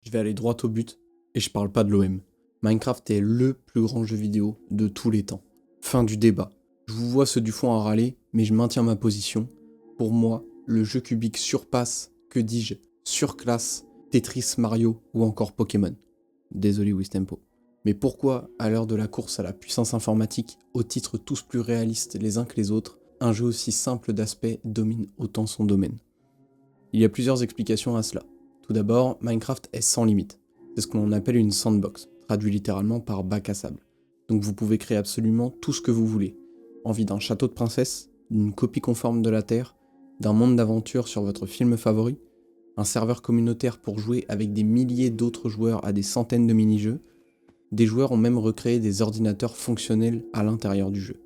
Je vais aller droit au but, et je parle pas de l'OM. Minecraft est le plus grand jeu vidéo de tous les temps. Fin du débat. Je vous vois ceux du fond à râler, mais je maintiens ma position. Pour moi, le jeu cubique surpasse, que dis-je, surclasse Tetris, Mario ou encore Pokémon. Désolé Wistempo. Mais pourquoi, à l'heure de la course à la puissance informatique, aux titres tous plus réalistes les uns que les autres, un jeu aussi simple d'aspect domine autant son domaine? Il y a plusieurs explications à cela. Tout d'abord, Minecraft est sans limite. C'est ce que l'on appelle une sandbox, traduit littéralement par bac à sable. Donc vous pouvez créer absolument tout ce que vous voulez. Envie d'un château de princesse, d'une copie conforme de la Terre, d'un monde d'aventure sur votre film favori, un serveur communautaire pour jouer avec des milliers d'autres joueurs à des centaines de mini-jeux. Des joueurs ont même recréé des ordinateurs fonctionnels à l'intérieur du jeu.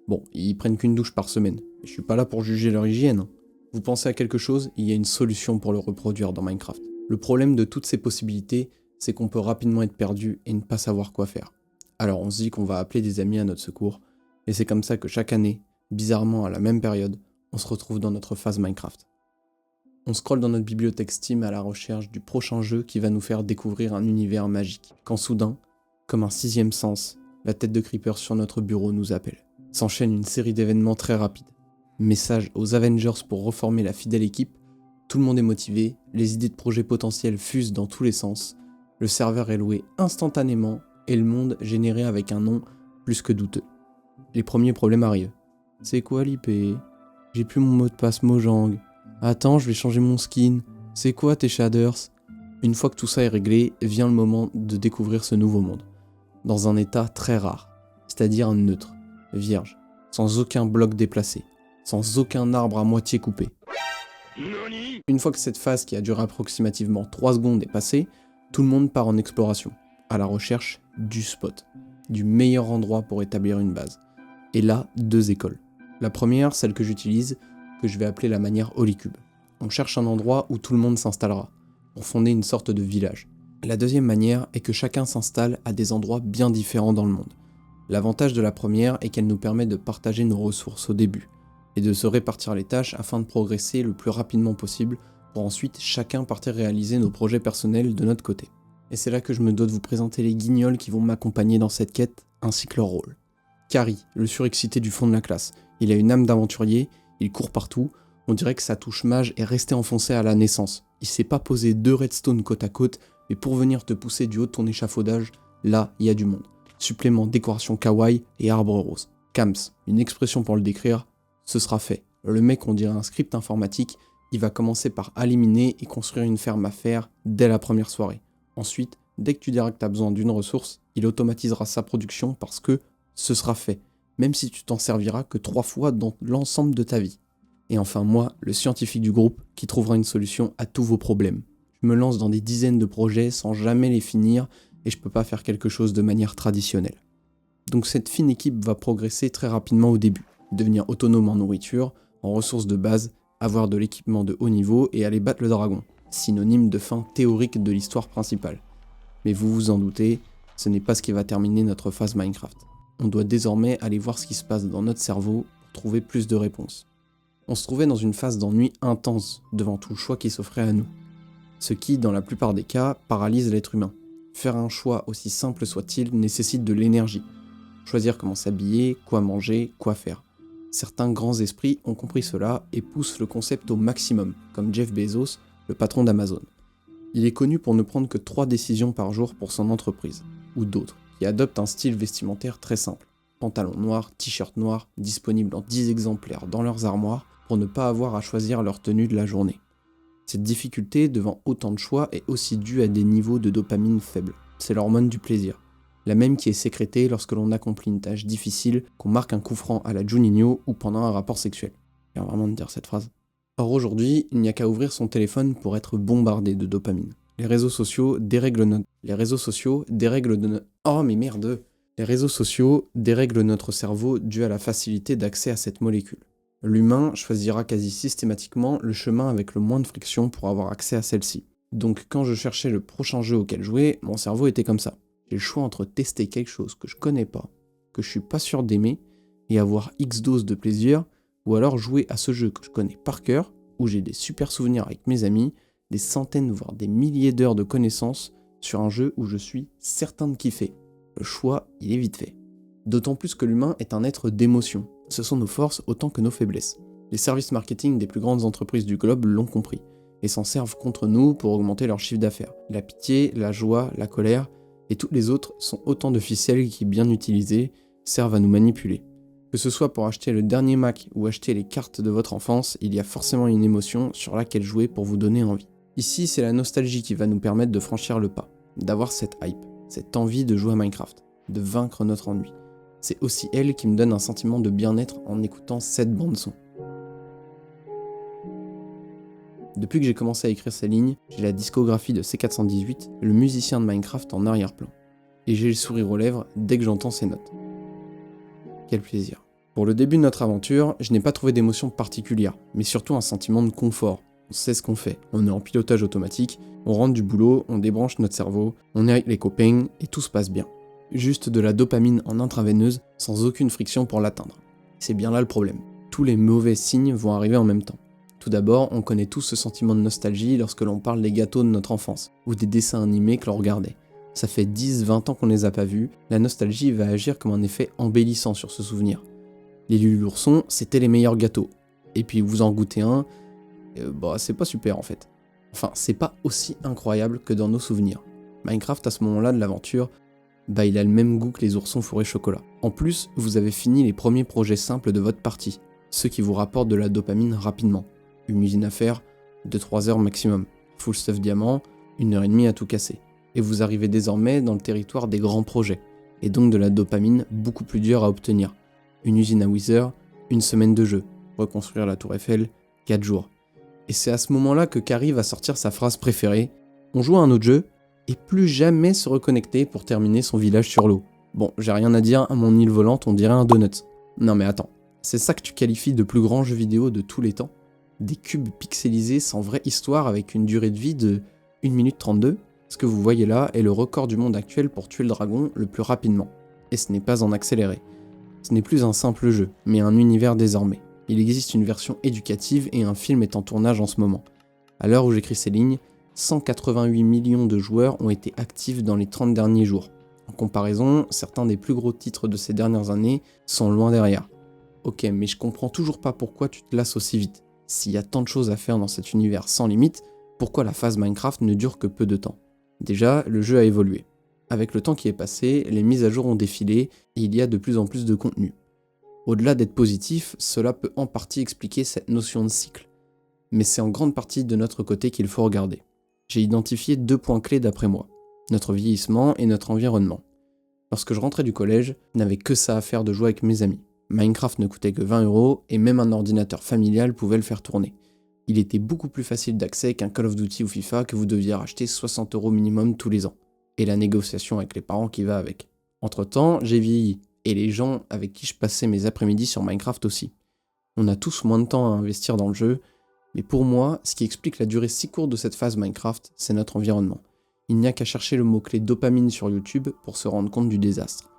Bon, ils prennent qu'une douche par semaine, mais je suis pas là pour juger leur hygiène. Vous pensez à quelque chose, il y a une solution pour le reproduire dans Minecraft. Le problème de toutes ces possibilités, c'est qu'on peut rapidement être perdu et ne pas savoir quoi faire. Alors on se dit qu'on va appeler des amis à notre secours, et c'est comme ça que chaque année, bizarrement à la même période, on se retrouve dans notre phase Minecraft. On scrolle dans notre bibliothèque Steam à la recherche du prochain jeu qui va nous faire découvrir un univers magique, quand soudain, comme un sixième sens, la tête de Creeper sur notre bureau nous appelle. S'enchaîne une série d'événements très rapides. Message aux Avengers pour reformer la fidèle équipe, tout le monde est motivé, les idées de projets potentiels fusent dans tous les sens, le serveur est loué instantanément et le monde généré avec un nom plus que douteux. Les premiers problèmes arrivent. C'est quoi l'IP? J'ai plus mon mot de passe Mojang. Attends, je vais changer mon skin. C'est quoi tes shaders? Une fois que tout ça est réglé, vient le moment de découvrir ce nouveau monde. Dans un état très rare, c'est-à-dire neutre, vierge, sans aucun bloc déplacé, sans aucun arbre à moitié coupé. Une fois que cette phase qui a duré approximativement 3 secondes est passée, tout le monde part en exploration, à la recherche du spot, du meilleur endroit pour établir une base. Et là, 2 écoles. La première, celle que j'utilise, que je vais appeler la manière Holycube. On cherche un endroit où tout le monde s'installera, pour fonder une sorte de village. La deuxième manière est que chacun s'installe à des endroits bien différents dans le monde. L'avantage de la première est qu'elle nous permet de partager nos ressources au début, et de se répartir les tâches afin de progresser le plus rapidement possible, pour ensuite chacun partir réaliser nos projets personnels de notre côté. Et c'est là que je me dois de vous présenter les guignols qui vont m'accompagner dans cette quête, ainsi que leur rôle. Kari, le surexcité du fond de la classe. Il a une âme d'aventurier, il court partout, on dirait que sa touche mage est restée enfoncée à la naissance. Il s'est pas posé 2 redstones côte à côte, mais pour venir te pousser du haut de ton échafaudage, là, il y a du monde. Supplément, décoration kawaii et arbre rose. Kams, une expression pour le décrire, ce sera fait. Le mec, on dirait un script informatique, il va commencer par éliminer et construire une ferme à fer dès la première soirée. Ensuite, dès que tu diras que tu as besoin d'une ressource, il automatisera sa production parce que ce sera fait, même si tu t'en serviras que 3 fois dans l'ensemble de ta vie. Et enfin moi, le scientifique du groupe, qui trouvera une solution à tous vos problèmes. Je me lance dans des dizaines de projets sans jamais les finir, et je peux pas faire quelque chose de manière traditionnelle. Donc cette fine équipe va progresser très rapidement au début, devenir autonome en nourriture, en ressources de base, avoir de l'équipement de haut niveau et aller battre le dragon, synonyme de fin théorique de l'histoire principale. Mais vous vous en doutez, ce n'est pas ce qui va terminer notre phase Minecraft. On doit désormais aller voir ce qui se passe dans notre cerveau pour trouver plus de réponses. On se trouvait dans une phase d'ennui intense devant tout le choix qui s'offrait à nous. Ce qui, dans la plupart des cas, paralyse l'être humain. Faire un choix aussi simple soit-il nécessite de l'énergie. Choisir comment s'habiller, quoi manger, quoi faire. Certains grands esprits ont compris cela et poussent le concept au maximum, comme Jeff Bezos, le patron d'Amazon. Il est connu pour ne prendre que 3 décisions par jour pour son entreprise, ou d'autres, qui adoptent un style vestimentaire très simple. Pantalon noir, t-shirt noir, disponible en 10 exemplaires dans leurs armoires, pour ne pas avoir à choisir leur tenue de la journée. Cette difficulté devant autant de choix est aussi due à des niveaux de dopamine faibles. C'est l'hormone du plaisir, la même qui est sécrétée lorsque l'on accomplit une tâche difficile, qu'on marque un coup franc à la Juninho ou pendant un rapport sexuel. Il vient vraiment de dire cette phrase. Or aujourd'hui, il n'y a qu'à ouvrir son téléphone pour être bombardé de dopamine. Les réseaux sociaux dérèglent notre cerveau dû à la facilité d'accès à cette molécule. L'humain choisira quasi systématiquement le chemin avec le moins de friction pour avoir accès à celle-ci. Donc quand je cherchais le prochain jeu auquel jouer, mon cerveau était comme ça. J'ai le choix entre tester quelque chose que je connais pas, que je suis pas sûr d'aimer, et avoir X doses de plaisir, ou alors jouer à ce jeu que je connais par cœur, où j'ai des super souvenirs avec mes amis, des centaines voire des milliers d'heures de connaissances sur un jeu où je suis certain de kiffer. Le choix, il est vite fait. D'autant plus que l'humain est un être d'émotion. Ce sont nos forces autant que nos faiblesses. Les services marketing des plus grandes entreprises du globe l'ont compris et s'en servent contre nous pour augmenter leur chiffre d'affaires. La pitié, la joie, la colère et toutes les autres sont autant de ficelles qui, bien utilisées, servent à nous manipuler. Que ce soit pour acheter le dernier Mac ou acheter les cartes de votre enfance, il y a forcément une émotion sur laquelle jouer pour vous donner envie. Ici, c'est la nostalgie qui va nous permettre de franchir le pas, d'avoir cette hype, cette envie de jouer à Minecraft, de vaincre notre ennui. C'est aussi elle qui me donne un sentiment de bien-être en écoutant cette bande-son. Depuis que j'ai commencé à écrire ces lignes, j'ai la discographie de C418, le musicien de Minecraft en arrière-plan. Et j'ai le sourire aux lèvres dès que j'entends ces notes. Quel plaisir. Pour le début de notre aventure, je n'ai pas trouvé d'émotion particulière, mais surtout un sentiment de confort. On sait ce qu'on fait, on est en pilotage automatique, on rentre du boulot, on débranche notre cerveau, on est avec les copains et tout se passe bien. Juste de la dopamine en intraveineuse sans aucune friction pour l'atteindre. C'est bien là le problème. Tous les mauvais signes vont arriver en même temps. Tout d'abord, on connaît tous ce sentiment de nostalgie lorsque l'on parle des gâteaux de notre enfance, ou des dessins animés que l'on regardait. Ça fait 10-20 ans qu'on ne les a pas vus, la nostalgie va agir comme un effet embellissant sur ce souvenir. Les Lulu l'ourson, c'était les meilleurs gâteaux. Et puis vous en goûtez un, c'est pas super en fait. Enfin, c'est pas aussi incroyable que dans nos souvenirs. Minecraft à ce moment-là de l'aventure, il a le même goût que les oursons fourrés chocolat. En plus, vous avez fini les premiers projets simples de votre partie, ceux qui vous rapportent de la dopamine rapidement. Une usine à faire, 2-3 heures maximum. Full stuff diamant, 1h30 à tout casser. Et vous arrivez désormais dans le territoire des grands projets, et donc de la dopamine beaucoup plus dure à obtenir. Une usine à Wither, 1 semaine de jeu. Reconstruire la tour Eiffel, 4 jours. Et c'est à ce moment-là que Carrie va sortir sa phrase préférée. On joue à un autre jeu, et plus jamais se reconnecter pour terminer son village sur l'eau. Bon, j'ai rien à dire, à mon île volante on dirait un donut. Non mais attends, c'est ça que tu qualifies de plus grand jeu vidéo de tous les temps? Des cubes pixelisés sans vraie histoire avec une durée de vie de 1 minute 32? Ce que vous voyez là est le record du monde actuel pour tuer le dragon le plus rapidement. Et ce n'est pas en accéléré. Ce n'est plus un simple jeu, mais un univers désormais. Il existe une version éducative et un film est en tournage en ce moment. À l'heure où j'écris ces lignes, 188 millions de joueurs ont été actifs dans les 30 derniers jours. En comparaison, certains des plus gros titres de ces dernières années sont loin derrière. Ok, mais je comprends toujours pas pourquoi tu te lasses aussi vite. S'il y a tant de choses à faire dans cet univers sans limite, pourquoi la phase Minecraft ne dure que peu de temps? Déjà, le jeu a évolué. Avec le temps qui est passé, les mises à jour ont défilé et il y a de plus en plus de contenu. Au-delà d'être positif, cela peut en partie expliquer cette notion de cycle. Mais c'est en grande partie de notre côté qu'il faut regarder. J'ai identifié 2 points clés d'après moi, notre vieillissement et notre environnement. Lorsque je rentrais du collège, je n'avais que ça à faire de jouer avec mes amis. Minecraft ne coûtait que 20 € et même un ordinateur familial pouvait le faire tourner. Il était beaucoup plus facile d'accès qu'un Call of Duty ou FIFA que vous deviez racheter 60 € minimum tous les ans. Et la négociation avec les parents qui va avec. Entre-temps, j'ai vieilli, et les gens avec qui je passais mes après-midi sur Minecraft aussi. On a tous moins de temps à investir dans le jeu, mais pour moi, ce qui explique la durée si courte de cette phase Minecraft, c'est notre environnement. Il n'y a qu'à chercher le mot-clé dopamine sur YouTube pour se rendre compte du désastre.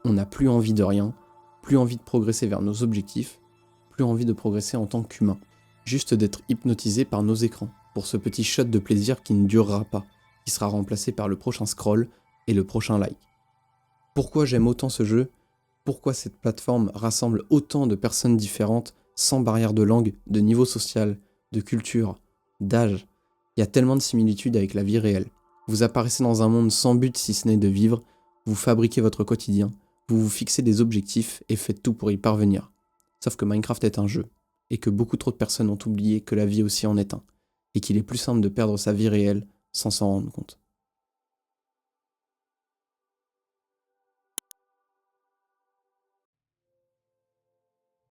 On n'a plus envie de rien, plus envie de progresser vers nos objectifs, plus envie de progresser en tant qu'humain. Juste d'être hypnotisé par nos écrans, pour ce petit shot de plaisir qui ne durera pas, qui sera remplacé par le prochain scroll et le prochain like. Pourquoi j'aime autant ce jeu? Pourquoi cette plateforme rassemble autant de personnes différentes, sans barrière de langue, de niveau social, de culture, d'âge? Il y a tellement de similitudes avec la vie réelle. Vous apparaissez dans un monde sans but si ce n'est de vivre, vous fabriquez votre quotidien, vous vous fixez des objectifs et faites tout pour y parvenir. Sauf que Minecraft est un jeu, et que beaucoup trop de personnes ont oublié que la vie aussi en est un, et qu'il est plus simple de perdre sa vie réelle sans s'en rendre compte.